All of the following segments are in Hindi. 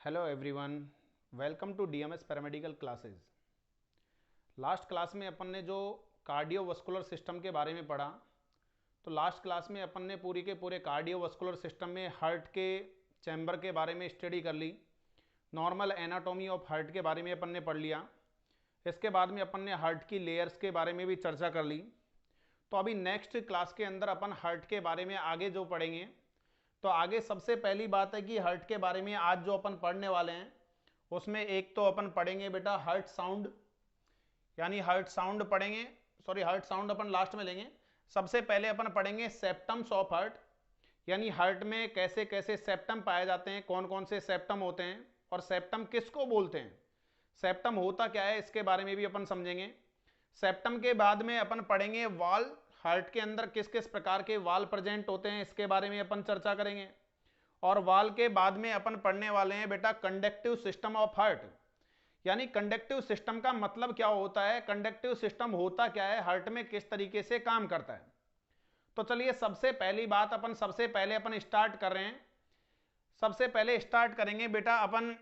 Hello everyone, welcome to DMS paramedical classes. Last class में अपन ने जो कार्डियोवास्कुलर सिस्टम के बारे में पढ़ा, तो लास्ट क्लास में अपन ने पूरी के पूरे कार्डियोवास्कुलर सिस्टम में हार्ट के चैम्बर के बारे में स्टडी कर ली। नॉर्मल एनाटॉमी ऑफ हार्ट के बारे में अपन ने पढ़ लिया। इसके बाद में अपन ने हार्ट की लेयर्स के बारे में भी चर्चा कर ली। तो अभी नेक्स्ट क्लास के अंदर अपन हार्ट के बारे में आगे जो पढ़ेंगे, तो आगे सबसे पहली बात है कि हार्ट के बारे में आज जो अपन पढ़ने वाले हैं उसमें एक तो अपन पढ़ेंगे बेटा हार्ट साउंड, यानी हार्ट साउंड पढ़ेंगे। सॉरी, हार्ट साउंड अपन लास्ट में लेंगे। सबसे पहले अपन पढ़ेंगे सेप्टम्स ऑफ हार्ट, यानी हार्ट में कैसे कैसे सेप्टम पाए जाते हैं, कौन कौन से सेप्टम होते हैं और सेप्टम किसको बोलते हैं, सेप्टम होता क्या है, इसके बारे में भी अपन समझेंगे। सेप्टम के बाद में अपन पढ़ेंगे वाल, हार्ट के अंदर किस किस प्रकार के वाल प्रेजेंट होते हैं, इसके बारे में अपन चर्चा करेंगे। और वाल के बाद में अपन पढ़ने वाले हैं बेटा कंडक्टिव सिस्टम ऑफ हार्ट, यानी कंडक्टिव सिस्टम का मतलब क्या होता है, कंडक्टिव सिस्टम होता क्या है, हार्ट में किस तरीके से काम करता है। तो चलिए सबसे पहली बात अपन स्टार्ट कर रहे हैं। सबसे पहले स्टार्ट करेंगे बेटा अपन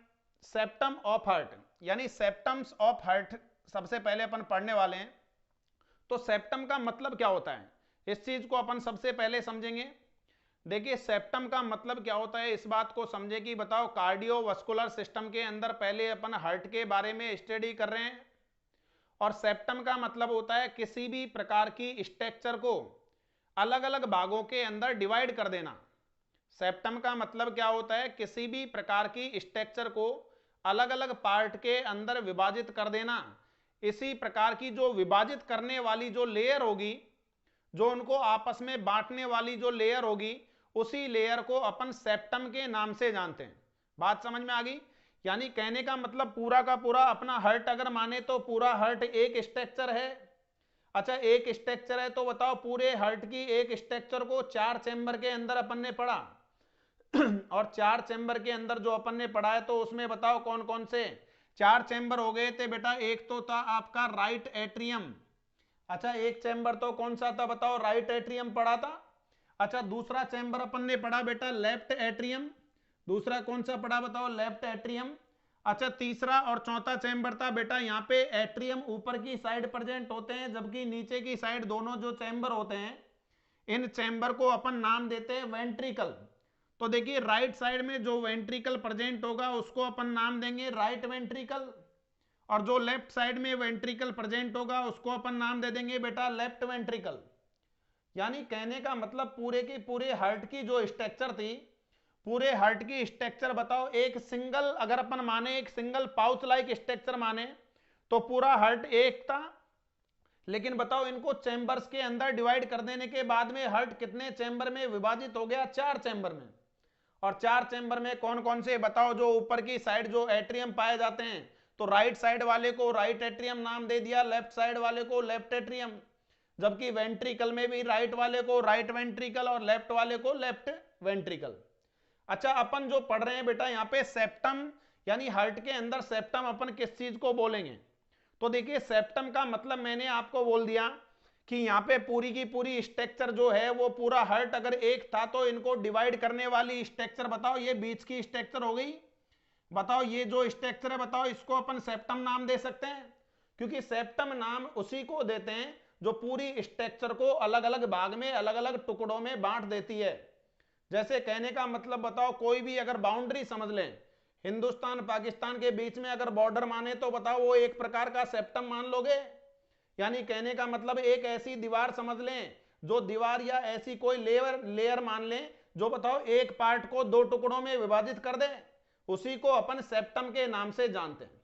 सेप्टम ऑफ हार्ट, यानी सेप्टम्स ऑफ हार्ट सबसे पहले अपन पढ़ने वाले हैं। तो सेप्टम का मतलब क्या होता है, इस चीज को अपन सबसे पहले समझेंगे। देखिए सेप्टम का मतलब क्या होता है, इस बात को समझे कि बताओ कार्डियोवास्कुलर सिस्टम के अंदर पहले अपन हार्ट के बारे में स्टडी कर रहे हैं। और सेप्टम का मतलब होता है किसी भी प्रकार की स्ट्रक्चर को अलग अलग भागों के अंदर डिवाइड कर देना। सेप्टम का मतलब क्या होता है, किसी भी प्रकार की स्ट्रक्चर को अलग अलग पार्ट के अंदर विभाजित कर देना। इसी प्रकार की जो विभाजित करने वाली जो लेयर होगी, जो उनको आपस में बांटने वाली जो लेयर होगी, उसी लेयर को अपन सेप्टम के नाम से जानते हैं। बात समझ में आ गई। यानी कहने का मतलब पूरा का पूरा अपना हार्ट अगर माने तो पूरा हार्ट एक स्ट्रक्चर है। अच्छा, एक स्ट्रक्चर है तो बताओ पूरे हार्ट की एक स्ट्रक्चर को 4 चैम्बर के अंदर अपन ने पढ़ा और 4 चैम्बर के अंदर जो अपन ने पढ़ा है तो उसमें बताओ कौन कौन से 4 चैम्बर हो गए थे बेटा। एक तो था आपका राइट एट्रियम। अच्छा, एक चैम्बर तो कौन सा था बताओ, राइट एट्रियम पढ़ा था। अच्छा, दूसरा चैम्बर अपन ने पढ़ा बेटा लेफ्ट एट्रियम। दूसरा कौन सा पढ़ा बताओ, लेफ्ट एट्रियम। अच्छा, तीसरा और चौथा चैम्बर था बेटा, यहाँ पे एट्रियम ऊपर की साइड प्रेजेंट होते हैं, जबकि नीचे की साइड दोनों जो चैम्बर होते हैं, इन चैम्बर को अपन नाम देते हैं वेंट्रिकल। तो देखिए राइट साइड में जो वेंट्रिकल प्रेजेंट होगा उसको अपन नाम देंगे राइट वेंट्रिकल, और जो लेफ्ट साइड में वेंट्रिकल प्रेजेंट होगा उसको अपन नाम दे देंगे बेटा लेफ्ट वेंट्रिकल। यानी कहने का मतलब पूरे की पूरे हार्ट की जो स्ट्रक्चर थी, पूरे हार्ट की स्ट्रक्चर बताओ एक सिंगल, अगर अपन माने एक सिंगल पाउच लाइक स्ट्रक्चर माने तो पूरा हार्ट एक था। लेकिन बताओ इनको चैम्बर्स के अंदर डिवाइड कर देने के बाद में हार्ट कितने चैम्बर में विभाजित हो गया, 4 चैम्बर में। और 4 चैम्बर में कौन कौन से बताओ, जो ऊपर की साइड जो एट्रियम पाए जाते हैं, तो राइट साइड वाले को राइट एट्रियम नाम दे दिया, लेफ्ट साइड वाले को लेफ्ट एट्रियम। जबकि वेंट्रिकल में भी राइट वाले को राइट वेंट्रिकल और लेफ्ट वाले को लेफ्ट वेंट्रिकल। अच्छा, अपन जो पढ़ रहे हैं बेटा यहाँ पे सेप्टम, यानी हार्ट के अंदर सेप्टम अपन किस चीज को बोलेंगे। तो देखिए सेप्टम का मतलब मैंने आपको बोल दिया कि यहाँ पे पूरी की पूरी स्ट्रक्चर जो है वो पूरा हार्ट अगर एक था तो इनको डिवाइड करने वाली स्ट्रक्चर बताओ, ये बीच की स्ट्रक्चर हो गई। बताओ ये जो स्ट्रक्चर है बताओ, इसको अपन सेप्टम नाम दे सकते हैं, क्योंकि सेप्टम नाम उसी को देते हैं जो पूरी स्ट्रक्चर को अलग अलग भाग में अलग अलग टुकड़ों में बांट देती है। जैसे कहने का मतलब बताओ कोई भी अगर बाउंड्री समझ लें, हिंदुस्तान पाकिस्तान के बीच में अगर बॉर्डर माने तो बताओ वो एक प्रकार का सेप्टम मान लोगे। यानी कहने का मतलब एक ऐसी दीवार समझ लें, जो दीवार या ऐसी कोई लेयर मान लें जो बताओ एक पार्ट को 2 टुकड़ों में विभाजित कर दे, उसी को अपन सेप्टम के नाम से जानते हैं।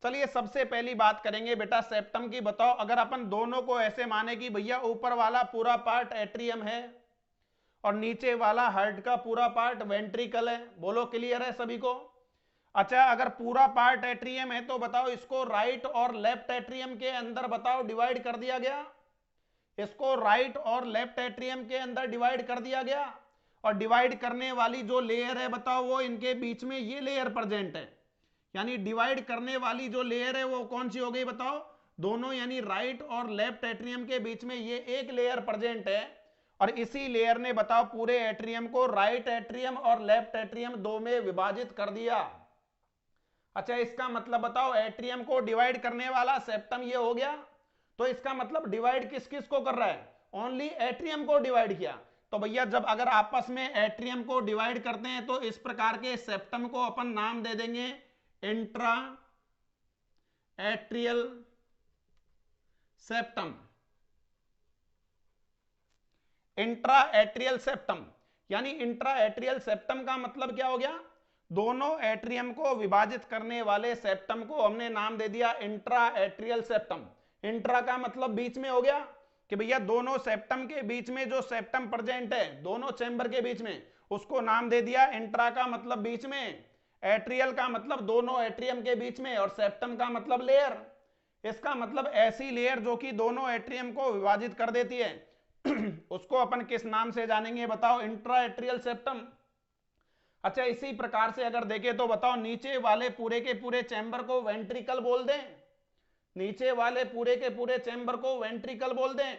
चलिए सबसे पहली बात करेंगे बेटा सेप्टम की। बताओ अगर अपन दोनों को ऐसे माने कि भैया ऊपर वाला पूरा पार्ट एट्रियम है और नीचे वाला हार्ट का पूरा पार्ट वेंट्रिकल है, बोलो क्लियर है सभी को। अच्छा, अगर पूरा पार्ट एट्रियम है तो बताओ इसको राइट और लेफ्ट एट्रियम के अंदर बताओ डिवाइड कर दिया गया, इसको राइट और लेफ्ट एट्रियम के अंदर डिवाइड कर दिया गया। और डिवाइड करने वाली जो लेयर है बताओ वो इनके बीच में ये लेयर प्रेजेंट है, यानी डिवाइड करने वाली जो लेयर है वो कौन सी हो गई बताओ, दोनों, यानी राइट और लेफ्ट एट्रियम के बीच में ये एक लेयर प्रेजेंट है। और इसी लेयर ने बताओ पूरे एट्रियम को राइट एट्रियम और लेफ्ट एट्रियम 2 में विभाजित कर दिया। अच्छा इसका मतलब बताओ एट्रियम को डिवाइड करने वाला सेप्टम ये हो गया, तो इसका मतलब डिवाइड किस किस को कर रहा है, ओनली एट्रियम को डिवाइड किया। तो भैया जब अगर आपस में एट्रियम को डिवाइड करते हैं तो इस प्रकार के सेप्टम को अपन नाम दे देंगे intra atrial septum. Intra atrial septum यानी इंट्रा एट्रियल सेप्टम का मतलब क्या हो गया, दोनों एट्रियम को विभाजित करने वाले सेप्टम को हमने नाम दे दिया इंट्रा एट्रियल सेप्टम। इंट्रा का मतलब बीच में हो गया कि भैया दोनों सेप्टम के बीच में जो सेप्टम प्रेजेंट है दोनों चैम्बर के बीच में, उसको नाम दे दिया इंट्रा का मतलब बीच में, एट्रियल का मतलब दोनों एट्रियम के बीच में, और सेप्टम का मतलब लेयर। इसका मतलब ऐसी लेयर जो कि दोनों एट्रियम को विभाजित कर देती है उसको अपन किस नाम से जानेंगे बताओ, इंट्रा एट्रियल सेप्टम। अच्छा इसी प्रकार से अगर देखें तो बताओ नीचे वाले पूरे के पूरे चैम्बर को वेंट्रिकल बोल दें, नीचे वाले पूरे के पूरे चैम्बर को वेंट्रिकल बोल दें,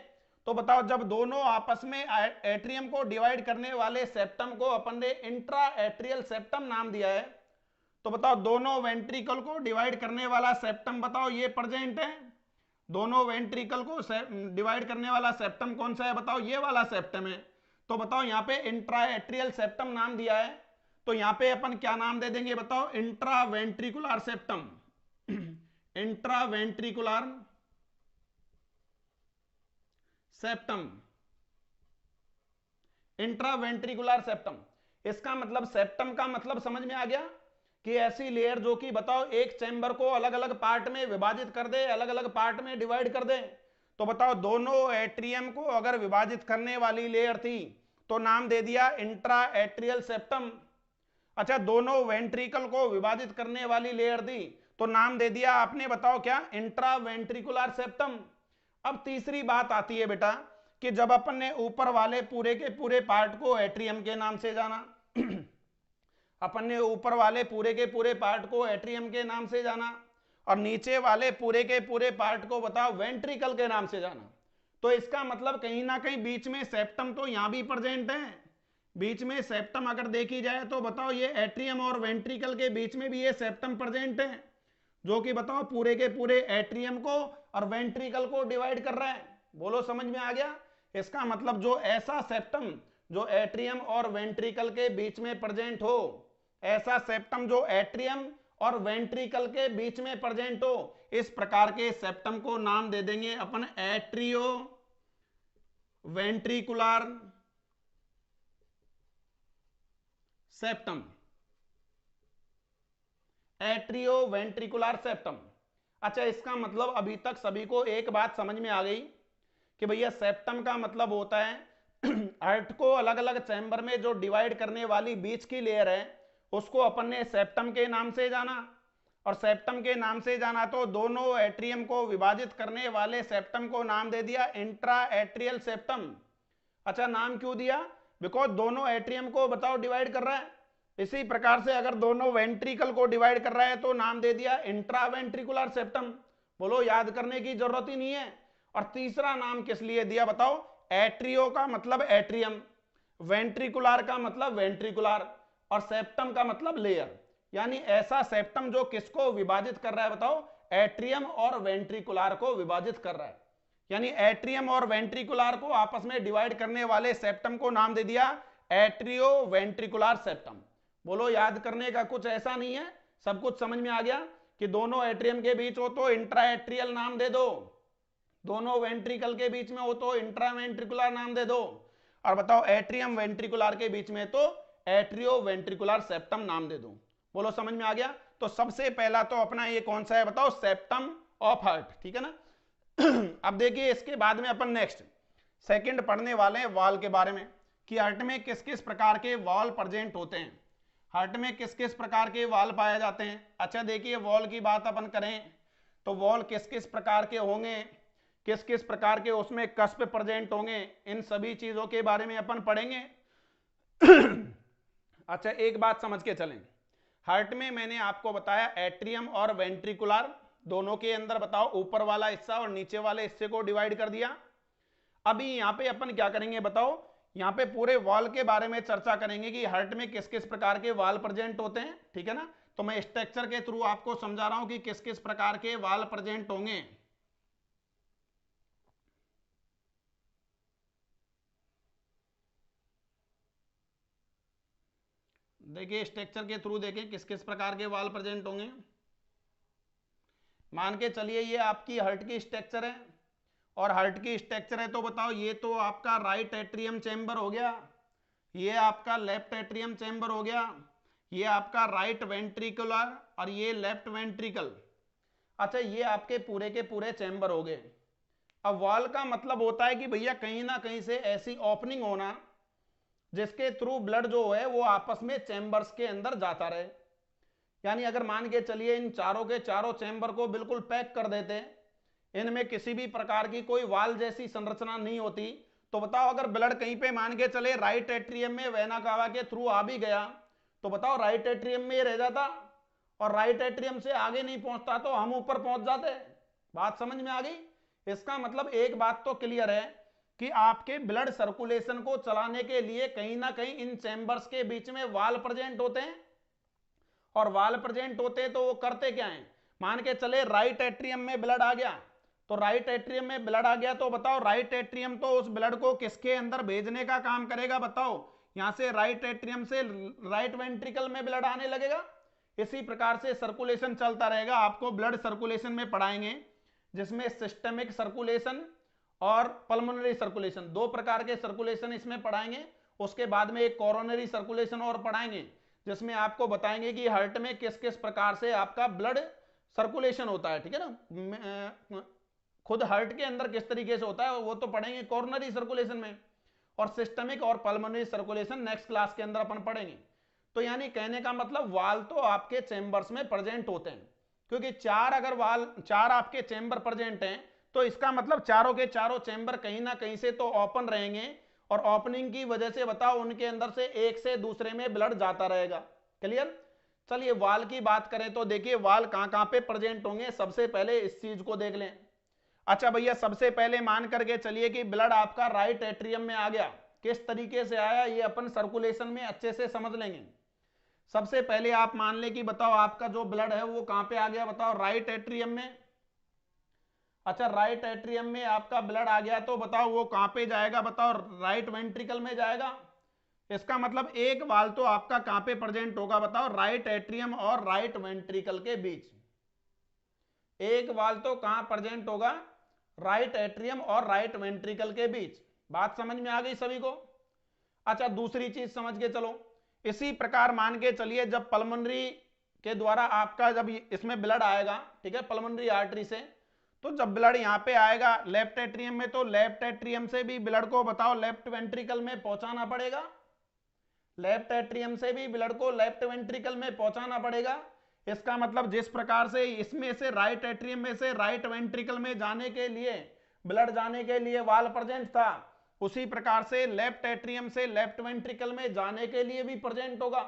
तो बताओ जब दोनों आपस में एट्रियम को डिवाइड करने वाले सेप्टम को अपन ने इंट्रा एट्रियल सेप्टम नाम दिया है, तो बताओ दोनों वेंट्रिकल को डिवाइड करने वाला सेप्टम बताओ ये प्रेजेंट है, दोनों वेंट्रिकल को डिवाइड करने वाला सेप्टम कौन सा है बताओ, ये वाला सेप्टम है। तो बताओ यहाँ पे इंट्रा एट्रियल सेप्टम नाम दिया है, तो यहाँ पे अपन क्या नाम दे देंगे बताओ, intra ventricular septum. Intra ventricular septum, intra ventricular septum. इसका मतलब सेप्टम का मतलब समझ में आ गया कि ऐसी लेयर जो कि बताओ एक चैम्बर को अलग अलग पार्ट में विभाजित कर दे, अलग अलग पार्ट में डिवाइड कर दे। तो बताओ दोनों एट्रियम को अगर विभाजित करने वाली लेयर थी तो नाम दे दिया इंट्रा एट्रियल सेप्टम। अच्छा दोनों वेंट्रिकल को विभाजित करने वाली लेयर थी तो नाम दे दिया आपने बताओ क्या, इंट्रा वेंट्रिकुलर सेप्टम। अब तीसरी बात आती है बेटा कि जब अपन ने ऊपर वाले पूरे के पूरे पार्ट को एट्रियम के नाम से जाना अपन ने ऊपर वाले पूरे के पूरे पार्ट को एट्रियम के नाम से जाना और नीचे वाले पूरे के पूरे पार्ट को बताओ वेंट्रिकल के नाम से जाना, तो इसका मतलब कहीं ना कहीं बीच में सेप्टम तो यहां भी प्रेजेंट है, बीच में सेप्टम अगर देखी जाए तो बताओ ये एट्रियम और वेंट्रिकल के बीच में भी ये सेप्टम प्रेजेंट है जो कि बताओ पूरे के पूरे एट्रियम को और वेंट्रिकल को डिवाइड कर रहा है। बोलो समझ में आ गया। इसका मतलब जो ऐसा सेप्टम जो एट्रियम और वेंट्रिकल के बीच में प्रेजेंट हो, ऐसा सेप्टम जो एट्रियम और वेंट्रिकल के बीच में प्रेजेंट हो, इस प्रकार के सेप्टम को नाम दे देंगे अपन atrio ventricular septum. Atrio ventricular septum. अच्छा इसका मतलब अभी तक सभी को एक बात समझ में आ गई कि भैया सेप्टम का मतलब होता है अर्थ को अलग अलग चैम्बर में जो डिवाइड करने वाली बीच की लेयर है उसको अपन ने सेप्टम के नाम से जाना, और सेप्टम के नाम से जाना तो दोनों एट्रियम को विभाजित करने वाले सेप्टम को नाम दे दिया इंट्रा एट्रियल सेप्टम। अच्छा नाम क्यों दिया, बिकॉज दोनों एट्रियम को बताओ डिवाइड कर रहा है। इसी प्रकार से अगर दोनों वेंट्रिकल को डिवाइड कर रहा है तो नाम दे दिया इंट्रा वेंट्रिकुलर सेप्टम। बोलो याद करने की जरूरत ही नहीं है। और तीसरा नाम किस लिए दिया बताओ, एट्रियो का मतलब एट्रियम, वेंट्रिकुलर का मतलब वेंट्रिकुलर, और सेप्टम का मतलब लेयर। यानी ऐसा सेप्टम जो किसको विभाजित कर रहा है बताओ, एट्रियम और वेंट्रिकुलर को विभाजित कर रहा है। यानी एट्रियम और वेंट्रिकुलर को आपस में डिवाइड करने वाले सेप्टम को नाम दे दिया एट्रियो वेंट्रिकुलर सेप्टम। बोलो याद करने का कुछ ऐसा नहीं है, सब कुछ समझ में आ गया कि दोनों एट्रियम के बीच हो तो इंट्रा एट्रियल नाम दे दो, दोनों वेंट्रिकल के बीच में हो तो इंट्रा वेंट्रिकुलर नाम दे दो, और बताओ एट्रियम वेंट्रिकुलर के बीच में तो एट्रियो वेंट्रिकुलर सेप्टम नाम दे दो। बोलो समझ में आ गया। तो सबसे पहला तो अपना ये कौन सा है बताओ, सेप्टम ऑफ हार्ट, ठीक है ना। अब देखिए इसके बाद में अपन नेक्स्ट सेकंड पढ़ने वाले हैं वॉल के बारे में कि हार्ट में किस किस प्रकार के वॉल प्रेजेंट होते हैं, हार्ट में किस किस प्रकार के वॉल पाए जाते हैं। अच्छा देखिए वॉल की बात अपन करें तो वॉल किस किस प्रकार के होंगे, किस किस प्रकार के उसमें कस्प प्रेजेंट होंगे, इन सभी चीजों के बारे में अपन पढ़ेंगे। अच्छा एक बात समझ के चलें, हार्ट में मैंने आपको बताया एट्रियम और वेंट्रिकुलर दोनों के अंदर बताओ ऊपर वाला हिस्सा और नीचे वाले हिस्से को डिवाइड कर दिया। अभी यहां पे अपन क्या करेंगे बताओ, यहाँ पे पूरे वॉल के बारे में चर्चा करेंगे कि हार्ट में किस किस प्रकार के वाल प्रेजेंट होते हैं, ठीक है ना। तो मैं स्ट्रक्चर के थ्रू आपको समझा रहा हूं कि किस किस प्रकार के वाल प्रेजेंट होंगे। देखिए स्ट्रक्चर के थ्रू देखें किस किस प्रकार के वाल प्रेजेंट होंगे। मान के चलिए ये आपकी हार्ट की स्ट्रक्चर है, और हार्ट की स्ट्रक्चर है तो बताओ ये तो आपका राइट एट्रियम चैम्बर हो गया, ये आपका लेफ्ट एट्रियम चैम्बर हो गया, ये आपका राइट वेंट्रिकुलर और ये लेफ्ट वेंट्रिकल। अच्छा ये आपके पूरे के पूरे चैम्बर हो गए। अब वॉल का मतलब होता है कि भैया कहीं ना कहीं से ऐसी ओपनिंग होना जिसके थ्रू ब्लड जो है वो आपस में चैम्बर्स के अंदर जाता रहे। यानी अगर मान के चलिए इन चारों के चारों चैम्बर को बिल्कुल पैक कर देते, इनमें किसी भी प्रकार की कोई वाल जैसी संरचना नहीं होती, तो बताओ अगर ब्लड कहीं पे मान के चले राइट एट्रियम में वेना कावा के थ्रू आ भी गया, तो बताओ राइट एट्रियम में रह जाता और राइट एट्रियम से आगे नहीं पहुंचता तो हम ऊपर पहुंच जाते। बात समझ में आ गई। इसका मतलब एक बात तो क्लियर है कि आपके ब्लड सर्कुलेशन को चलाने के लिए कहीं ना कहीं इन चैम्बर्स के बीच में वाल प्रेजेंट होते हैं, और वाल प्रेजेंट होते हैं तो वो करते क्या हैं। मान के चले राइट एट्रियम में ब्लड आ गया, तो राइट एट्रियम में ब्लड आ गया तो बताओ राइट एट्रियम तो उस ब्लड को किसके अंदर भेजने का काम करेगा, बताओ यहां से राइट एट्रियम से राइट वेंट्रिकल में ब्लड आने लगेगा। इसी प्रकार से सर्कुलेशन चलता रहेगा। आपको ब्लड सर्कुलेशन में पढ़ाएंगे जिसमें सिस्टमिक सर्कुलेशन और पल्मोनरी सर्कुलेशन, दो प्रकार के सर्कुलेशन इसमें पढ़ाएंगे। उसके बाद में एक कोरोनरी सर्कुलेशन और पढ़ाएंगे जिसमें आपको बताएंगे कि हार्ट में किस किस प्रकार से आपका ब्लड सर्कुलेशन होता है, ठीक है ना। खुद हार्ट के अंदर किस तरीके से होता है वो तो पढ़ेंगे कोरोनरी सर्कुलेशन में, और सिस्टमिक और पल्मोनरी सर्कुलेशन नेक्स्ट क्लास के अंदर अपन पढ़ेंगे। तो यानी कहने का मतलब वाल तो आपके चैम्बर्स में प्रेजेंट होते हैं, क्योंकि चार आपके चैम्बर प्रेजेंट हैं, तो इसका मतलब चारों के चारों चैम्बर कहीं ना कहीं से तो ओपन रहेंगे, और ओपनिंग की वजह से बताओ उनके अंदर से एक से दूसरे में ब्लड जाता रहेगा। क्लियर। चलिए वाल की बात करें तो देखिए वाल कहां कहां पे प्रेजेंट होंगे। सबसे पहले इस चीज को देख लें। अच्छा भैया सबसे पहले मान करके चलिए कि ब्लड आपका राइट एट्रियम में आ गया, किस तरीके से आया ये अपन सर्कुलेशन में अच्छे से समझ लेंगे। सबसे पहले आप मान ले कि बताओ आपका जो ब्लड है वो कहां पे आ गया, बताओ राइट एट्रियम में। अच्छा राइट एट्रियम में आपका ब्लड आ गया तो बताओ वो कहां पे जाएगा, बताओ राइट वेंट्रिकल में जाएगा। इसका मतलब एक वाल तो आपका कहां पे प्रेजेंट होगा, बताओ राइट एट्रियम और राइट वेंट्रिकल के बीच। एक वाल तो कहां प्रेजेंट होगा, राइट एट्रियम और राइट वेंट्रिकल के बीच। बात समझ में आ गई सभी को। अच्छा दूसरी चीज समझ के चलो, इसी प्रकार मान के चलिए जब पल्मोनरी के द्वारा आपका जब इसमें ब्लड आएगा, ठीक है, पल्मोनरी आर्टरी से, तो जब ब्लड यहां पे आएगा लेफ्ट एट्रियम में, तो लेफ्ट एट्रियम से भी ब्लड को बताओ लेफ्ट वेंट्रिकल में पहुंचाना पड़ेगा। लेफ्ट एट्रियम से भी ब्लड को लेफ्ट वेंट्रिकल में पहुंचाना पड़ेगा। इसका मतलब जिस प्रकार से इसमें से राइट एट्रियम में से राइट वेंट्रिकल में जाने के लिए ब्लड जाने के लिए वाल प्रेजेंट था, उसी प्रकार से लेफ्ट एट्रियम से लेफ्ट वेंट्रिकल में जाने के लिए भी प्रेजेंट होगा।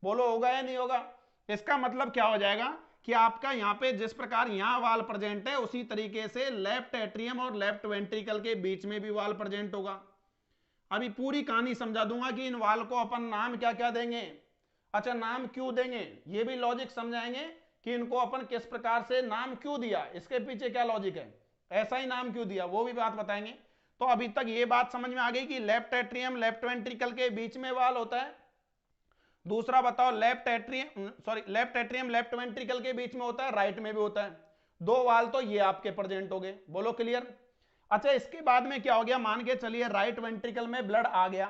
बोलो होगा या नहीं होगा। इसका मतलब क्या हो जाएगा कि आपका यहाँ पे जिस प्रकार यहाँ वाल प्रेजेंट है उसी तरीके से लेफ्ट एट्रियम और लेफ्ट वेंट्रिकल के बीच में भी वाल प्रेजेंट होगा। अभी पूरी कहानी समझा दूंगा कि इन वाल को अपन नाम क्या क्या देंगे। अच्छा नाम क्यों देंगे ये भी लॉजिक समझाएंगे कि इनको अपन किस प्रकार से नाम क्यों दिया, इसके पीछे क्या लॉजिक है, ऐसा ही नाम क्यों दिया वो भी बात बताएंगे। तो अभी तक ये बात समझ में आ गई कि लेफ्ट एट्रियम लेफ्ट वेंट्रिकल के बीच में वाल होता है। दूसरा बताओ लेफ्ट एट्रियम लेफ्ट वेंट्रिकल के बीच में होता है, राइट में भी होता है। दो वाल तो ये आपके प्रेजेंट हो गए। बोलो क्लियर। अच्छा इसके बाद में क्या हो गया, मान के चलिए राइट वेंट्रिकल में ब्लड आ गया,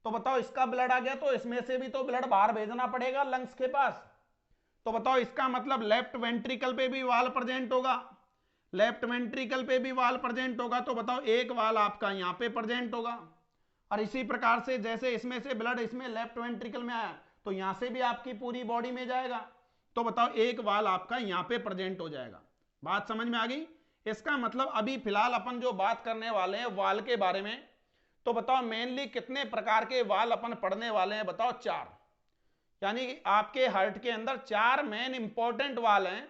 तो बताओ इसका ब्लड आ गया तो इसमें से भी तो ब्लड बाहर भेजना पड़ेगा लंग्स के पास। तो बताओ इसका मतलब लेफ्ट वेंट्रिकल पे भी वाल प्रेजेंट होगा, लेफ्ट वेंट्रिकल पे भी वाल प्रेजेंट होगा, तो बताओ एक वाल आपका यहाँ पे प्रेजेंट होगा। और इसी प्रकार से जैसे इसमें से ब्लड इसमें लेफ्ट वेंट्रिकल में आया तो यहां से भी आपकी पूरी बॉडी में जाएगा, तो बताओ एक वाल आपका यहाँ पे प्रेजेंट हो जाएगा। बात समझ में आ गई। इसका मतलब अभी फिलहाल अपन जो बात करने वाले हैं वाल के बारे में, तो बताओ मेनली कितने प्रकार के वाल अपन पढ़ने वाले हैं, बताओ चार। यानी आपके हार्ट के अंदर चार मेन इंपॉर्टेंट वाल हैं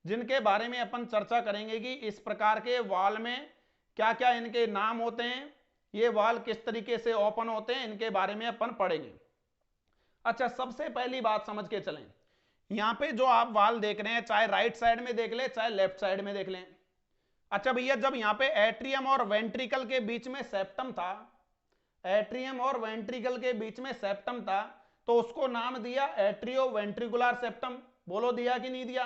जिनके बारे में अपन चर्चा करेंगे कि इस प्रकार के वाल में क्या क्या इनके नाम होते हैं, ये वाल किस तरीके से ओपन होते हैं इनके बारे में अपन पढ़ेंगे। अच्छा, सबसे पहली बात समझ के चलें, यहां पे जो आप वाल देख रहे हैं, चाहे राइट साइड में देख लें चाहे लेफ्ट साइड में देख लें। अच्छा भैया, जब यहां पे एट्रियम और वेंट्रिकल के बीच में सेप्टम था, एट्रियम और वेंट्रिकल के बीच में सेप्टम था, तो उसको नाम दिया एट्रियो वेंट्रिकुलर सेप्टम। बोलो दिया कि नहीं दिया?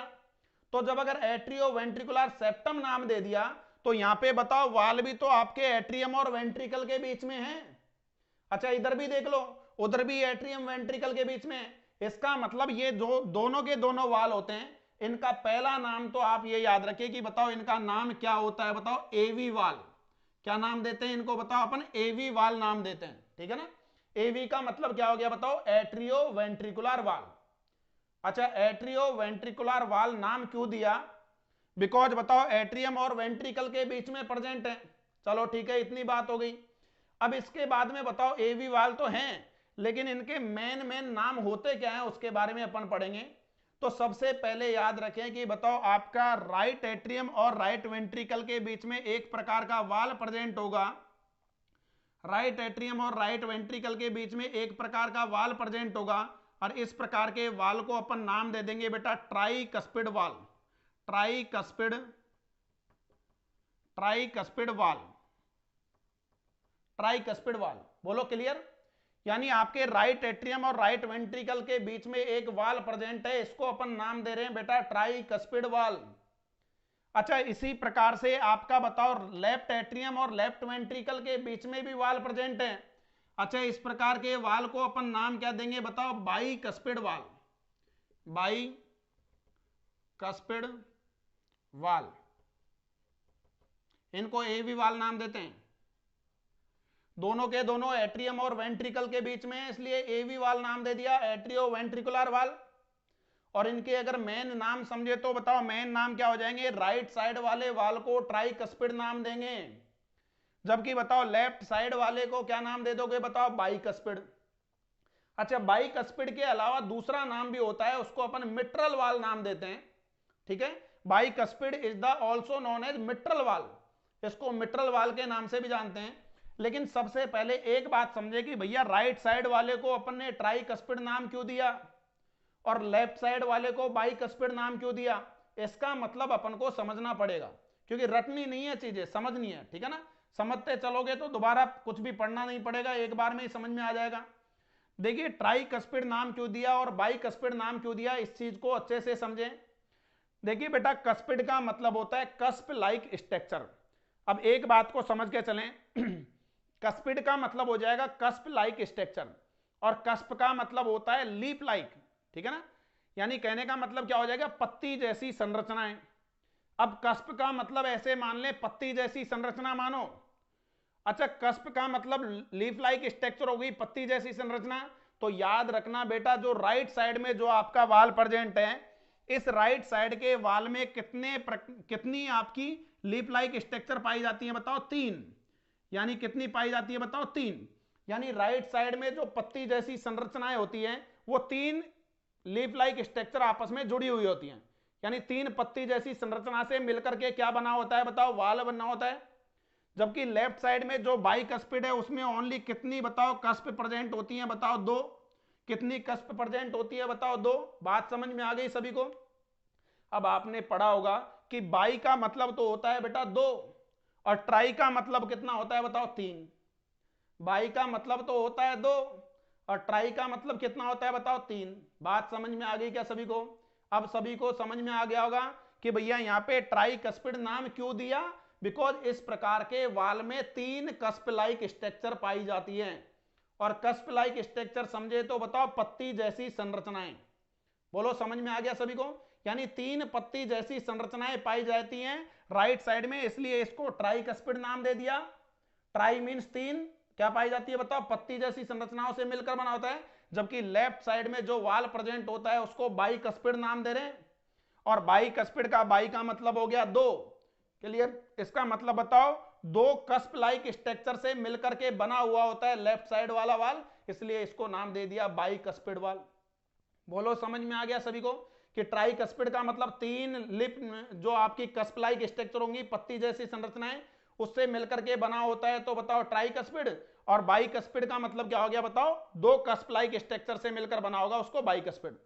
तो जब अगर एट्रियो वेंट्रिकुलर सेप्टम नाम दे दिया, तो यहां पे बताओ वाल भी तो आपके एट्रियम और वेंट्रिकल के बीच में है। अच्छा, इधर भी देख लो, उधर भी एट्रियम वेंट्रिकल के बीच में। इसका मतलब ये जो दोनों के दोनों वाल होते हैं, इनका पहला नाम तो आप ये याद रखिए कि बताओ इनका नाम क्या होता है। बताओ एवी वाल। क्या नाम देते हैं इनको? बताओ अपन एवी वाल नाम देते हैं, ठीक है ना। एवी का मतलब क्या हो गया? बताओ एट्रियो वेंट्रिकुलर वाल। अच्छा, एट्रियो वेंट्रिकुलर वाल नाम क्यों दिया? बिकॉज बताओ एट्रियम और वेंट्रिकल के बीच में प्रेजेंट है। चलो ठीक है, इतनी बात हो गई। अब इसके बाद में बताओ एवी वाल तो हैं, लेकिन इनके मेन मेन नाम होते क्या हैं उसके बारे में अपन पढ़ेंगे। तो सबसे पहले याद रखें कि बताओ आपका राइट एट्रियम और राइट वेंट्रिकल के बीच में एक प्रकार का वाल प्रेजेंट होगा। राइट एट्रियम और राइट वेंट्रिकल के बीच में एक प्रकार का वाल प्रेजेंट होगा, और इस प्रकार के वाल को अपन नाम दे देंगे बेटा ट्राइकस्पिड वाल। ट्राइकस्पिड, ट्राइकस्पिड वाल, ट्राइकस्पिड वाल। बोलो क्लियर? यानी आपके राइट एट्रियम और राइट वेंट्रिकल के बीच में एक वाल प्रेजेंट है, इसको अपन नाम दे रहे हैं बेटा ट्राइकस्पिड वाल। अच्छा, इसी प्रकार से आपका बताओ लेफ्ट एट्रियम और लेफ्ट वेंट्रिकल के बीच में भी वाल प्रेजेंट है। अच्छा, इस प्रकार के वाल को अपन नाम क्या देंगे? बताओ बाइकस्पिड वाल। बाइकस्पिड वाल, इनको एवी वाल नाम देते हैं। दोनों के दोनों एट्रियम और वेंट्रिकल के बीच में है, इसलिए एवी वाल नाम दे दिया, एट्रियो वेंट्रिकुलर वाल। और इनके अगर मेन नाम समझे तो बताओ मेन नाम क्या हो जाएंगे? राइट साइड वाले वाल को ट्राइकस्पिड नाम देंगे, जबकि बताओ लेफ्ट साइड वाले को क्या नाम दे दोगे? बताओ बाइकस्पिड। अच्छा, बाइकस्पिड के अलावा दूसरा नाम भी होता है, उसको अपन मिट्रल वाल नाम देते हैं, ठीक है। Bicuspid is the also known as mitral valve, इसको मिट्रल वाल के नाम से भी जानते हैं। लेकिन सबसे पहले एक बात समझे कि भैया राइट साइड वाले को अपन ने ट्राइकस्पिड नाम क्यों दिया और लेफ्ट साइड वाले को बाइकस्पिड नाम क्यों दिया? इसका मतलब अपन को समझना पड़ेगा, क्योंकि रटनी नहीं है चीजें, समझनी है, ठीक है ना। समझते चलोगे तो दोबारा कुछ भी पढ़ना नहीं पड़ेगा, एक बार में ही समझ में आ जाएगा। देखिए, ट्राइकस्पिड नाम क्यों दिया और बाइकस्पिड नाम क्यों दिया, इस चीज को अच्छे से समझें। देखिए बेटा, कस्पिड का मतलब होता है कस्प लाइक स्ट्रक्चर। अब एक बात को समझ के चलें, कस्पिड का मतलब हो जाएगा कस्प लाइक स्ट्रक्चर, और कस्प का मतलब होता है लीप लाइक, ठीक है ना। यानी कहने का मतलब क्या हो जाएगा? पत्ती जैसी संरचनाएं। अब कस्प का मतलब ऐसे मान ले, पत्ती जैसी संरचना मानो। अच्छा, कस्प का मतलब लीफ लाइक स्ट्रक्चर हो गई, पत्ती जैसी संरचना। तो याद रखना बेटा, जो राइट साइड में जो आपका वाल प्रेजेंट है, इस राइट साइड के वाल में कितनी आपकी लीफ लाइक स्ट्रक्चर पाई जाती है? बताओ 3। यानी कितनी पाई जाती है? बताओ 3। यानी राइट साइड में जो पत्ती जैसी संरचनाएं होती हैं, वो 3 लीफ लाइक स्ट्रक्चर आपस में जुड़ी हुई होती हैं। यानी 3 पत्ती जैसी संरचना से मिलकर के क्या बना होता है? बताओ वाल बना होता है। जबकि लेफ्ट साइड में जो बाइकस्पिड है, उसमें ओनली कितनी बताओ कस्प प्रेजेंट होती हैं? बताओ 2। कितनी कस्प प्रेजेंट होती है? बताओ 2। बात समझ में आ गई सभी को? अब आपने पढ़ा होगा कि बाई का मतलब तो होता है बेटा 2, और ट्राई का मतलब कितना होता है? बताओ 3। बाई का मतलब तो होता है 2, और ट्राई का मतलब कितना होता है? बताओ 3। बात समझ में आ गई क्या सभी को? अब सभी को समझ में आ गया होगा कि भैया यहाँ पे ट्राइकस्पिड नाम क्यों दिया? बिकॉज इस प्रकार के वाल में 3 कस्प लाइक स्ट्रक्चर पाई जाती है। और कस्प लाइक स्ट्रक्चर समझे तो बताओ पत्ती जैसी संरचनाएं। बोलो समझ में आ गया सभी को? यानी 3 पत्ती जैसी संरचनाएं पाई जाती हैं राइट साइड में, इसलिए इसको ट्राइकस्पिड नाम दे दिया। ट्राई मीन्स 3, क्या पाई जाती है? बताओ पत्ती जैसी संरचनाओं से मिलकर बना होता है। जबकि लेफ्ट साइड में जो वाल प्रेजेंट होता है, उसको बाइकस्पिड नाम दे रहे हैं। और बाइकस्पिड का बाई का मतलब हो गया 2। क्लियर? इसका मतलब बताओ 2 कस्प लाइक स्ट्रक्चर से मिलकर के बना हुआ होता है लेफ्ट साइड वाला वाल, इसलिए इसको नाम दे दिया बाइकस्पिड वाल। बोलो समझ में आ गया सभी को कि ट्राइकस्पिड का मतलब 3 लिप जो आपकी कस्प लाइक स्ट्रक्चर होंगी, पत्ती जैसी संरचनाएं, उससे मिलकर के बना होता है, तो बताओ ट्राइकस्पिड। और बाइकस्पिड का मतलब क्या हो गया बताओ, दो कस्प लाइक स्ट्रक्चर से मिलकर बना होगा उसको बाइकस्पिड।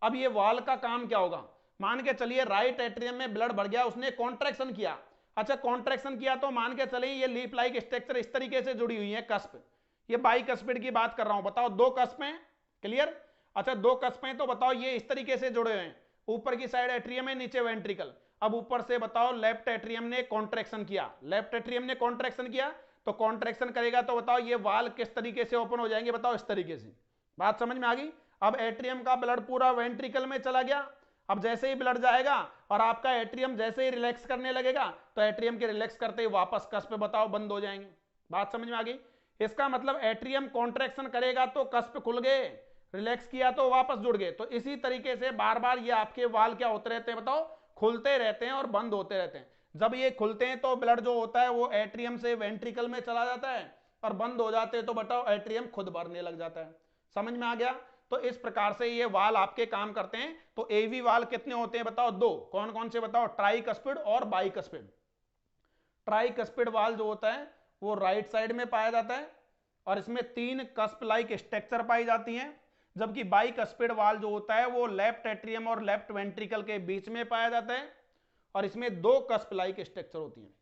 अब ये वाल का काम क्या होगा, मान के चलिए राइट एट्रियम में ब्लड बढ़ गया, उसने कॉन्ट्रैक्शन किया। अच्छा कॉन्ट्रैक्शन किया तो मान के चलिए ये लीफ लाइक स्ट्रक्चर इस तरीके से जुड़ी हुई है कस्प, ये बाइकस्पिड की बात कर रहा हूं, बताओ दो कस्प हैं, क्लियर। अच्छा दो कस्प हैं तो बताओ ये इस तरीके से जुड़े हुए हैं, ऊपर की साइड एट्रियम है, नीचे वेंट्रिकल। अब ऊपर से बताओ लेफ्ट एट्रियम ने कॉन्ट्रैक्शन किया, लेफ्ट एट्रियम ने कॉन्ट्रैक्शन किया, तो कॉन्ट्रैक्शन करेगा तो बताओ ये वाल किस तरीके से ओपन हो जाएंगे, बताओ इस तरीके से। बात समझ में आ गई। अब एट्रियम का ब्लड पूरा वेंट्रिकल में चला गया, अब जैसे ही ब्लड जाएगा और आपका एट्रियम जैसे ही रिलैक्स करने लगेगा, तो एट्रियम के रिलैक्स करते ही वापस कस्प बताओ बंद हो जाएंगे। बात समझ में आ गई। इसका मतलब एट्रियम कॉन्ट्रैक्शन करेगा तो कस्प खुल गए, रिलैक्स किया तो वापस जुड़ गए। तो इसी तरीके से बार बार ये आपके वाल क्या होते रहते हैं बताओ, खुलते रहते हैं और बंद होते रहते हैं। जब ये खुलते हैं तो ब्लड जो होता है वो एट्रियम से वेंट्रिकल में चला जाता है, और बंद हो जाते हैं तो बताओ एट्रियम खुद भरने लग जाता है। समझ में आ गया। तो इस प्रकार से ये वाल आपके काम करते हैं। तो एवी वाल कितने होते हैं बताओ, दो। कौन कौन से बताओ, ट्राइकस्पिड और बाइकस्पिड। ट्राइकस्पिड वाल जो होता है वो राइट साइड में पाया जाता है, और इसमें तीन कस्प लाइक स्ट्रक्चर पाई जाती हैं। जबकि बाइकस्पिड वाल जो होता है वो लेफ्ट एट्रियम और लेफ्ट वेंट्रिकल के बीच में पाया जाता है, और इसमें दो कस्प लाइक स्ट्रक्चर होती हैं।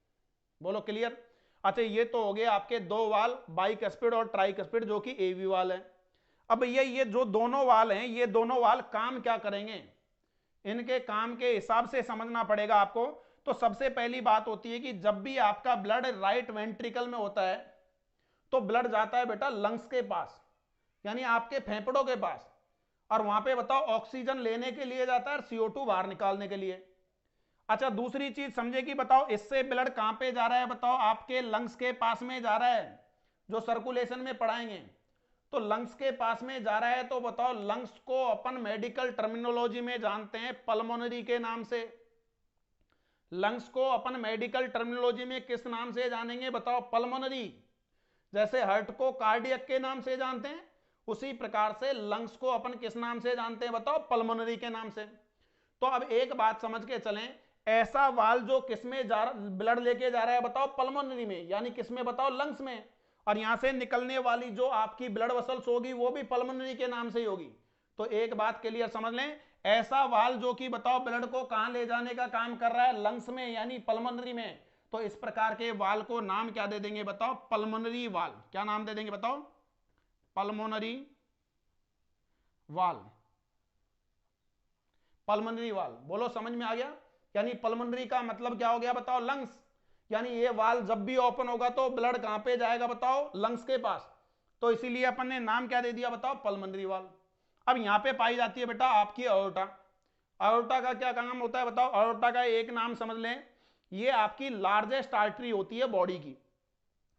बोलो क्लियर। अच्छा ये तो हो गए आपके दो वाल, बाइकस्पिड और ट्राइकस्पिड, जो कि एवी वाल है। अब ये जो दोनों वाल हैं, ये दोनों वाल काम क्या करेंगे, इनके काम के हिसाब से समझना पड़ेगा आपको। तो सबसे पहली बात होती है कि जब भी आपका ब्लड राइट वेंट्रिकल में होता है तो ब्लड जाता है बेटा लंग्स के पास, यानी आपके फेफड़ों के पास, और वहां पे बताओ ऑक्सीजन लेने के लिए जाता है और CO2 बाहर निकालने के लिए। अच्छा दूसरी चीज समझे कि बताओ इससे ब्लड कहां पे जा रहा है, बताओ आपके लंग्स के पास में जा रहा है, जो सर्कुलेशन में पढ़ाएंगे। तो लंग्स के पास में जा रहा है, तो बताओ लंग्स को अपन मेडिकल टर्मिनोलॉजी में जानते हैं पल्मोनरी के नाम से। लंग्स को अपन मेडिकल टर्मिनोलॉजी में किस नाम से जानेंगे बताओ, पल्मोनरी। जैसे हार्ट को कार्डियक के नाम से जानते हैं, उसी प्रकार से लंग्स को अपन किस नाम से जानते हैं बताओ, पल्मोनरी के नाम से। तो अब एक बात समझ के चलें, ऐसा वाल जो किसमें ब्लड लेके जा रहा है बताओ, पल्मोनरी में, यानी किसमें बताओ, लंग्स में। और यहां से निकलने वाली जो आपकी ब्लड वेसल्स होगी वो भी पल्मोनरी के नाम से ही होगी। तो एक बात क्लियर समझ लें, ऐसा वाल जो कि बताओ ब्लड को कहां ले जाने का काम कर रहा है, लंग्स में यानी पल्मोनरी में, तो इस प्रकार के वाल को नाम क्या दे देंगे बताओ, पल्मोनरी वाल। क्या नाम दे देंगे बताओ, पल्मोनरी वाल। पल्मोनरी वाल, बोलो समझ में आ गया। यानी पल्मोनरी का मतलब क्या हो गया बताओ, लंग्स। यानी ये वाल जब भी ओपन होगा तो ब्लड कहां पे जाएगा बताओ, लंग्स के पास। तो इसीलिए अपन ने नाम क्या दे दिया बताओ, पल्मोनरी वाल। अब यहां पे पाई जाती है बेटा आपकी अयोर्टा। अयोर्टा का क्या काम होता है बताओ, अयोर्टा का एक नाम समझ लें, ये आपकी लार्जेस्ट आर्टरी होती है बॉडी की।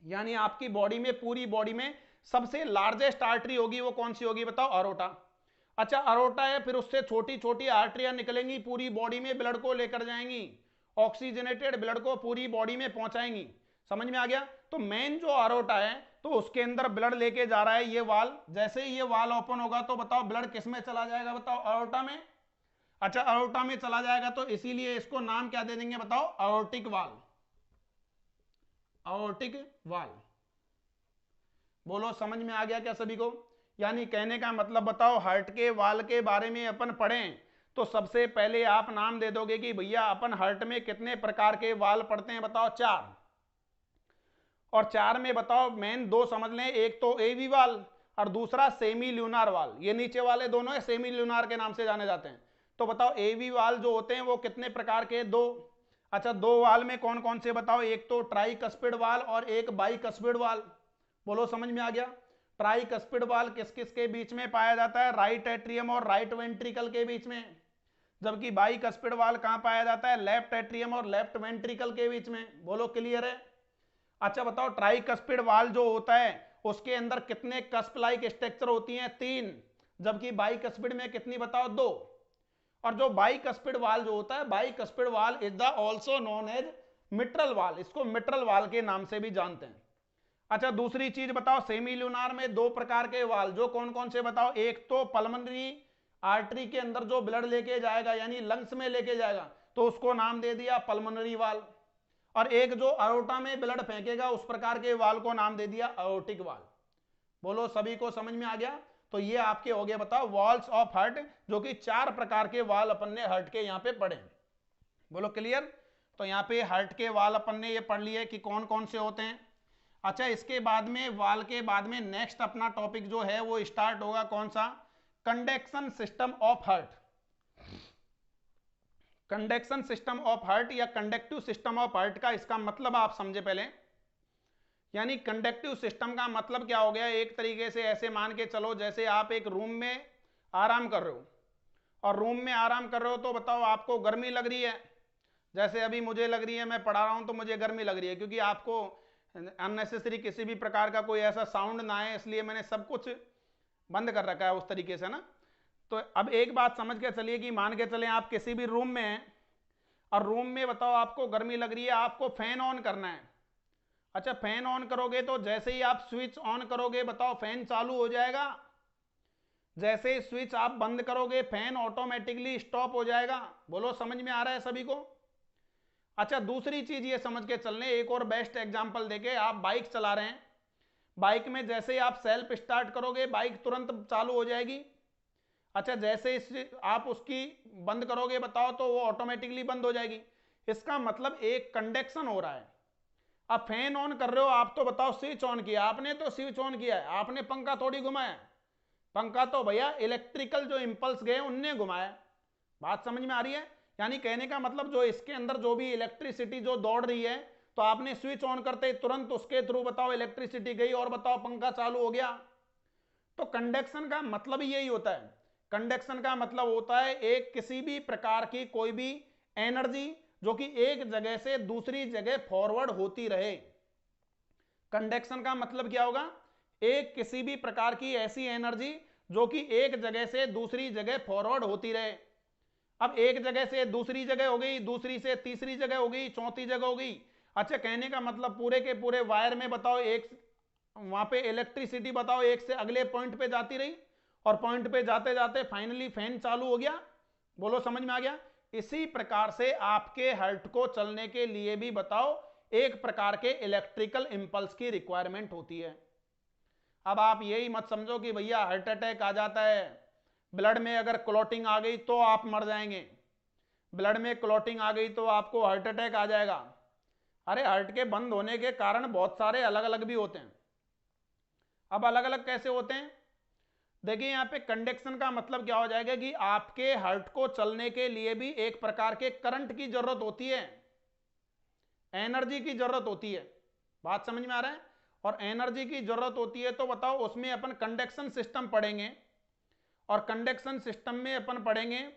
यानी आपकी बॉडी में, पूरी बॉडी में सबसे लार्जेस्ट आर्टरी होगी वो कौन सी होगी बताओ, अयोर्टा। अच्छा अयोर्टा है, फिर उससे छोटी छोटी आर्टरियां निकलेंगी, पूरी बॉडी में ब्लड को लेकर जाएंगी, ऑक्सीजनेटेड ब्लड को पूरी बॉडी में पहुंचाएंगी। समझ में आ गया। तो मेन जो अयोर्टा है तो उसके अंदर ब्लड लेके जा रहा है ये वाल। जैसे ही ये वाल ओपन होगा तो बताओ ब्लड किस में चला जाएगा बताओ, अयोर्टा में। अच्छा अयोर्टा में चला जाएगा तो इसीलिए इसको नाम क्या दे देंगे बताओ, अयोर्टिक वाल। अयोर्टिक वाल, बोलो समझ में आ गया क्या सभी को। यानी कहने का मतलब बताओ, हार्ट के वाल के बारे में अपन पढ़ें तो सबसे पहले आप नाम दे दोगे कि भैया अपन हार्ट में कितने प्रकार के वाल पढ़ते हैं बताओ, 4। और 4 में बताओ मेन 2 समझ लें, एक तो एवी वाल और दूसरा सेमी ल्यूनार वाल। ये नीचे वाले दोनों है सेमी ल्यूनार के नाम से जाने जाते हैं। तो बताओ एवी वाल जो होते हैं वो कितने प्रकार के, 2। अच्छा 2 वाल में कौन कौन से बताओ, एक तो ट्राइकस्पिड वाल और एक बाइकस्पिड वाल। बोलो समझ में आ गया। ट्राइकस्पिड वाल किस किस के बीच में पाया जाता है, राइट एट्रियम और राइट वेंट्रिकल के बीच में। जबकि बाइकस्पिड वाल कहां पाया जाता है, लेफ्ट एट्रियम और लेफ्ट वेंट्रिकल के बीच में। बोलो क्लियर है। अच्छा बताओ ट्राइकस्पिड वाल जो होता है उसके अंदर कितने कस्प लाइक स्ट्रक्चर होती हैं, 3। जबकि बाइकस्पिड में कितनी बताओ, 2। और जो बाइकस्पिड वाल जो होता है, bicuspid valve is the also known as mitral valve, इसको मिट्रल वाल के नाम से भी जानते हैं। अच्छा दूसरी चीज बताओ, सेमी ल्यूनार में 2 प्रकार के वाल, जो कौन कौन से बताओ, एक तो पल्मोनरी आर्टरी के अंदर जो ब्लड लेके जाएगा यानी लंग्स में लेके जाएगा, तो उसको नाम दे दिया पल्मोनरी वाल। और एक जो अरोटा में ब्लड फेंकेगा उस प्रकार के वाल को नाम दे दिया अयोटिक वाल। बोलो सभी को समझ में आ गया? तो ये आपके हो गए बताओ वॉल्स ऑफ हार्ट, जो कि 4 प्रकार के वाल अपन ने हार्ट के यहाँ पे पढ़े। बोलो क्लियर? तो यहाँ पे हार्ट के वाल अपन ने ये पढ़ लिए कि कौन कौन से होते हैं। अच्छा, इसके बाद में वाल के बाद में नेक्स्ट अपना टॉपिक जो है वो स्टार्ट होगा कौन सा? Conduction system of heart. Conduction system of heart या कंडक्टिव सिस्टम ऑफ हार्ट का इसका मतलब आप समझे पहले। यानी कंडक्टिव सिस्टम का मतलब क्या हो गया? एक तरीके से ऐसे मान के चलो जैसे आप एक रूम में आराम कर रहे हो, और रूम में आराम कर रहे हो तो बताओ आपको गर्मी लग रही है, जैसे अभी मुझे लग रही है, मैं पढ़ा रहा हूं तो मुझे गर्मी लग रही है, क्योंकि आपको अननेसेसरी किसी भी प्रकार का कोई ऐसा साउंड ना आए, इसलिए मैंने सब कुछ बंद कर रखा है उस तरीके से ना। तो अब एक बात समझ के चलिए कि मान के चले आप किसी भी रूम में हैं और रूम में बताओ आपको गर्मी लग रही है, आपको फैन ऑन करना है। अच्छा, फैन ऑन करोगे तो जैसे ही आप स्विच ऑन करोगे बताओ फैन चालू हो जाएगा, जैसे ही स्विच आप बंद करोगे फैन ऑटोमेटिकली स्टॉप हो जाएगा। बोलो समझ में आ रहा है सभी को? अच्छा, दूसरी चीज ये समझ के चलने, एक और बेस्ट एग्जांपल देके, आप बाइक चला रहे हैं, बाइक में जैसे ही आप सेल्फ स्टार्ट करोगे बाइक तुरंत चालू हो जाएगी। अच्छा, जैसे आप उसकी बंद करोगे बताओ तो वो ऑटोमेटिकली बंद हो जाएगी। इसका मतलब एक कंडक्शन हो रहा है। अब फैन ऑन कर रहे हो आप तो बताओ स्विच ऑन किया आपने, तो स्विच ऑन किया है आपने, पंखा थोड़ी घुमाया, पंखा तो भैया इलेक्ट्रिकल जो इंपल्स गए उनने घुमाया। बात समझ में आ रही है? यानी कहने का मतलब जो इसके अंदर जो भी इलेक्ट्रिसिटी जो दौड़ रही है, तो आपने स्विच ऑन करते तुरंत उसके थ्रू बताओ इलेक्ट्रिसिटी गई और बताओ पंखा चालू हो गया। तो कंडक्शन का मतलब ही यही होता है। कंडक्शन का मतलब होता है एक किसी भी प्रकार की कोई भी एनर्जी जो कि एक जगह से दूसरी जगह फॉरवर्ड होती रहे। कंडक्शन का मतलब क्या होगा? एक किसी भी प्रकार की ऐसी एनर्जी जो कि एक जगह से दूसरी जगह फॉरवर्ड होती रहे। अब एक जगह से दूसरी जगह हो गई, दूसरी से तीसरी जगह हो गई, चौथी जगह हो गई। अच्छा, कहने का मतलब पूरे के पूरे वायर में बताओ एक वहां पे इलेक्ट्रिसिटी बताओ एक से अगले पॉइंट पे जाती रही, और पॉइंट पे जाते जाते फाइनली फैन चालू हो गया। बोलो समझ में आ गया? इसी प्रकार से आपके हार्ट को चलने के लिए भी बताओ एक प्रकार के इलेक्ट्रिकल इंपल्स की रिक्वायरमेंट होती है। अब आप यही मत समझो कि भैया हार्ट अटैक आ जाता है, ब्लड में अगर क्लॉटिंग आ गई तो आप मर जाएंगे, ब्लड में क्लॉटिंग आ गई तो आपको हार्ट अटैक आ जाएगा। अरे, हार्ट के बंद होने के कारण बहुत सारे अलग अलग भी होते हैं। अब अलग अलग कैसे होते हैं? देखिए, यहाँ पे कंडक्शन का मतलब क्या हो जाएगा कि आपके हार्ट को चलने के लिए भी एक प्रकार के करंट की जरूरत होती है, एनर्जी की जरूरत होती है। बात समझ में आ रहा है? और एनर्जी की जरूरत होती है तो बताओ उसमें अपन कंडक्शन सिस्टम पढ़ेंगे, और कंडक्शन सिस्टम में अपन पढ़ेंगे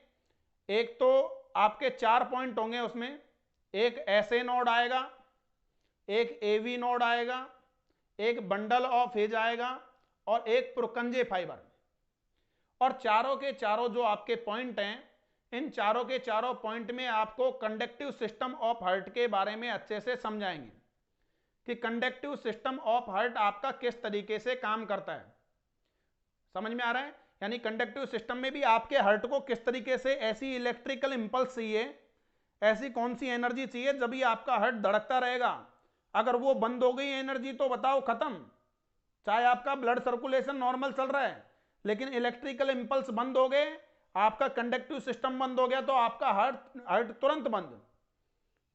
एक तो आपके 4 पॉइंट होंगे उसमें, एक एसए नोड आएगा, एक एवी नोड आएगा, एक बंडल ऑफ हेज आएगा, और एक पुरकंजे फाइबर। और चारों के चारों जो आपके पॉइंट हैं, इन चारों के चारों पॉइंट में आपको कंडक्टिव सिस्टम ऑफ हार्ट के बारे में अच्छे से समझाएंगे कि कंडक्टिव सिस्टम ऑफ हार्ट आपका किस तरीके से काम करता है। समझ में आ रहा है? यानी कंडक्टिव सिस्टम में भी आपके हार्ट को किस तरीके से ऐसी इलेक्ट्रिकल इंपल्स चाहिए, ऐसी कौन सी एनर्जी चाहिए जब भी आपका हार्ट धड़कता रहेगा। अगर वो बंद हो गई एनर्जी तो बताओ खत्म। चाहे आपका ब्लड सर्कुलेशन नॉर्मल चल रहा है लेकिन इलेक्ट्रिकल इंपल्स बंद हो गए, आपका कंडक्टिव सिस्टम बंद हो गया तो आपका हार्ट तुरंत बंद।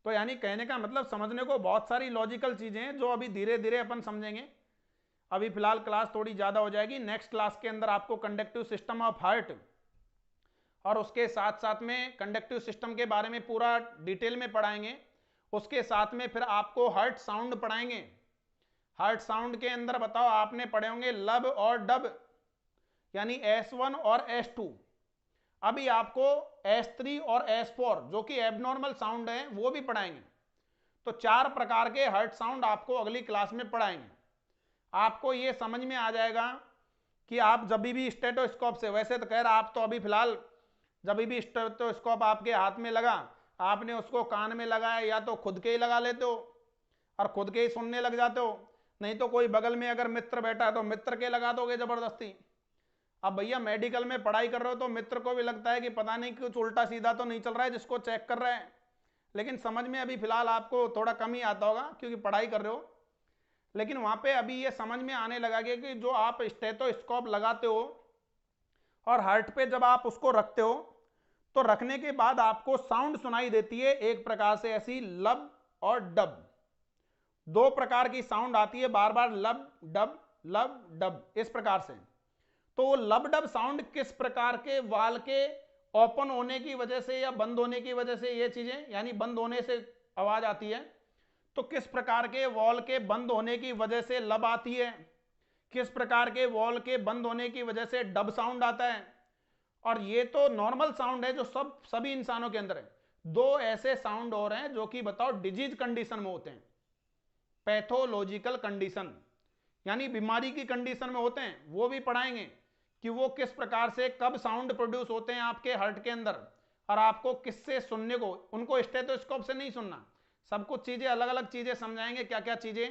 तो यानी कहने का मतलब समझने को बहुत सारी लॉजिकल चीजें हैं जो अभी धीरे धीरे अपन समझेंगे। अभी फिलहाल क्लास थोड़ी ज्यादा हो जाएगी, नेक्स्ट क्लास के अंदर आपको कंडक्टिव सिस्टम ऑफ हार्ट और उसके साथ साथ में कंडक्टिव सिस्टम के बारे में पूरा डिटेल में पढ़ाएंगे। उसके साथ में फिर आपको हार्ट साउंड पढ़ाएंगे। हार्ट साउंड के अंदर बताओ आपने पढ़े होंगे लब और डब, यानी S1 और S2। अभी आपको S3 और S4 जो कि एबनॉर्मल साउंड है वो भी पढ़ाएंगे। तो 4 प्रकार के हार्ट साउंड आपको अगली क्लास में पढ़ाएंगे। आपको ये समझ में आ जाएगा कि आप जब भी स्टेथोस्कोप से, वैसे तो खैर आप तो अभी फिलहाल जब भी स्टेथोस्कोप आपके हाथ में लगा आपने उसको कान में लगाया, या तो खुद के ही लगा लेते हो और खुद के ही सुनने लग जाते हो, नहीं तो कोई बगल में अगर मित्र बैठा है तो मित्र के लगा दोगे जबरदस्ती। अब भैया मेडिकल में पढ़ाई कर रहे हो तो मित्र को भी लगता है कि पता नहीं कुछ उल्टा सीधा तो नहीं चल रहा है जिसको चेक कर रहे हैं, लेकिन समझ में अभी फिलहाल आपको थोड़ा कम ही आता होगा क्योंकि पढ़ाई कर रहे हो। लेकिन वहां पे अभी ये समझ में आने लगा कि जो आप स्टेथोस्कोप लगाते हो और हार्ट पे जब आप उसको रखते हो तो रखने के बाद आपको साउंड सुनाई देती है एक प्रकार से ऐसी लब और डब, दो प्रकार की साउंड आती है बार बार, लब डब इस प्रकार से। तो वो लब डब साउंड किस प्रकार के वाल के ओपन होने की वजह से या बंद होने की वजह से ये चीजें, यानी बंद होने से आवाज आती है, तो किस प्रकार के वॉल के बंद होने की वजह से लब आती है, किस प्रकार के वॉल के बंद होने की वजह से डब साउंड आता है। और ये तो नॉर्मल साउंड है जो सभी इंसानों के अंदर है। दो ऐसे साउंड और हैं जो कि बताओ डिजीज कंडीशन में होते हैं, पैथोलॉजिकल कंडीशन यानी बीमारी की कंडीशन में होते हैं, वो भी पढ़ाएंगे कि वो किस प्रकार से कब साउंड प्रोड्यूस होते हैं आपके हार्ट के अंदर, और आपको किससे सुनने को, उनको स्टेथोस्कोप से नहीं सुनना, सब कुछ चीजें अलग अलग चीजें समझाएंगे, क्या क्या चीजें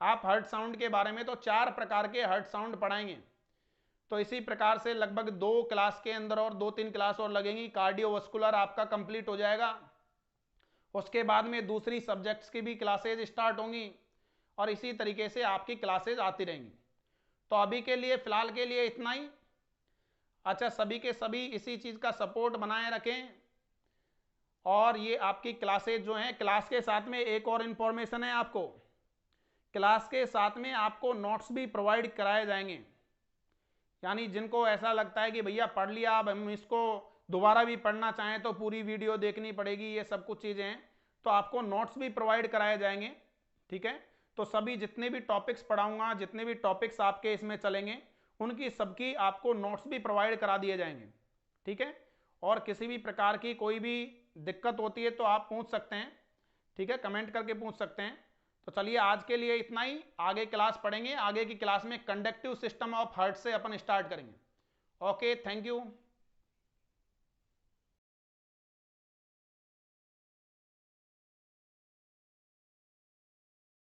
आप हार्ट साउंड के बारे में। तो 4 प्रकार के हार्ट साउंड पढ़ाएंगे। तो इसी प्रकार से लगभग 2 क्लास के अंदर और 2-3 क्लास और लगेंगी, कार्डियोवास्कुलर आपका कंप्लीट हो जाएगा। उसके बाद में दूसरी सब्जेक्ट्स की भी क्लासेज स्टार्ट होंगी और इसी तरीके से आपकी क्लासेज आती रहेंगी। तो अभी के लिए फिलहाल के लिए इतना ही। अच्छा, सभी के सभी इसी चीज का सपोर्ट बनाए रखें। और ये आपकी क्लासेज जो हैं, क्लास के साथ में एक और इंफॉर्मेशन है आपको, क्लास के साथ में आपको नोट्स भी प्रोवाइड कराए जाएंगे। यानी जिनको ऐसा लगता है कि भैया पढ़ लिया, अब हम इसको दोबारा भी पढ़ना चाहें तो पूरी वीडियो देखनी पड़ेगी, ये सब कुछ चीजें हैं, तो आपको नोट्स भी प्रोवाइड कराए जाएंगे। ठीक है, तो सभी जितने भी टॉपिक्स पढ़ाऊंगा, जितने भी टॉपिक्स आपके इसमें चलेंगे, उनकी सबकी आपको नोट्स भी प्रोवाइड करा दिए जाएंगे। ठीक है, और किसी भी प्रकार की कोई भी दिक्कत होती है तो आप पूछ सकते हैं। ठीक है, कमेंट करके पूछ सकते हैं। तो चलिए आज के लिए इतना ही, आगे क्लास पढ़ेंगे, आगे की क्लास में कंडक्टिव सिस्टम ऑफ हार्ट से अपन स्टार्ट करेंगे। Okay, thank you.